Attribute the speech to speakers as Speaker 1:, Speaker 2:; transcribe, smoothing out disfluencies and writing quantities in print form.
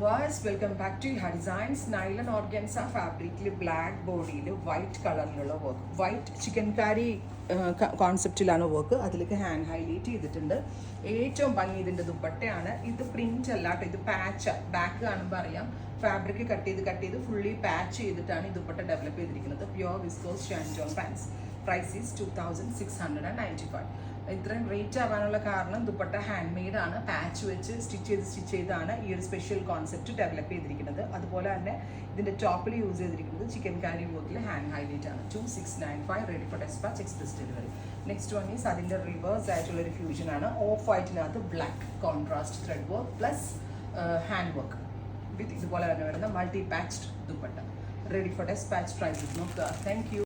Speaker 1: viewers, welcome back to Iha Designs. Nylon organza fabric black body white color work. White chicken curry concept work. That's hand highlight ചെയ്തിട്ടുണ്ട്. ഏറ്റവും ഭംഗി ഇതിന്റെ ദുപ്പട്ടയാണ്. ഇത് print അല്ല ട്ടോ, ഇത് പാച്ച് ബാക്ക് കാണുമ്പോൾ അറിയാം. ഫാബ്രിക് കട്ട് ചെയ്ത് ഫുള്ളി പാച്ച് ചെയ്തിട്ടാണ് ഈ ദുപ്പട്ട ഡെവലപ്പ് ചെയ്തിരിക്കുന്നത്. പ്യുവർ വിസ്കോസ് ഷാൻജോൺ പാൻസ്. Price is 2695. ഇത്രയും റേറ്റ് ആവാനുള്ള കാരണം ദുപ്പട്ട ഹാൻഡ് മെയ്ഡ് ആണ്, പാച്ച് വെച്ച് സ്റ്റിച്ച് ചെയ്താണ് ഈ ഒരു സ്പെഷ്യൽ കോൺസെപ്റ്റ് ഡെവലപ്പ് ചെയ്തിരിക്കുന്നത്. അതുപോലെ തന്നെ ഇതിന്റെ ടോപ്പിൽ യൂസ് ചെയ്തിരിക്കുന്നത് ചിക്കൻ കാരി വർക്കിൽ ഹാൻഡ് ഹൈലൈറ്റ് ആണ്. 2695 ready for despatch, express delivery. Next one is അതിന്റെ റിവേഴ്സ് ആയിട്ടുള്ള ഒരു ഫ്യൂഷൻ ആണ്. ഓഫ് വൈറ്റിനകത്ത് black contrast thread work plus hand work with ഇതുപോലെ തന്നെ വരുന്ന multi patched dupatta. Ready for despatch. Price നോക്കുക. Thank U.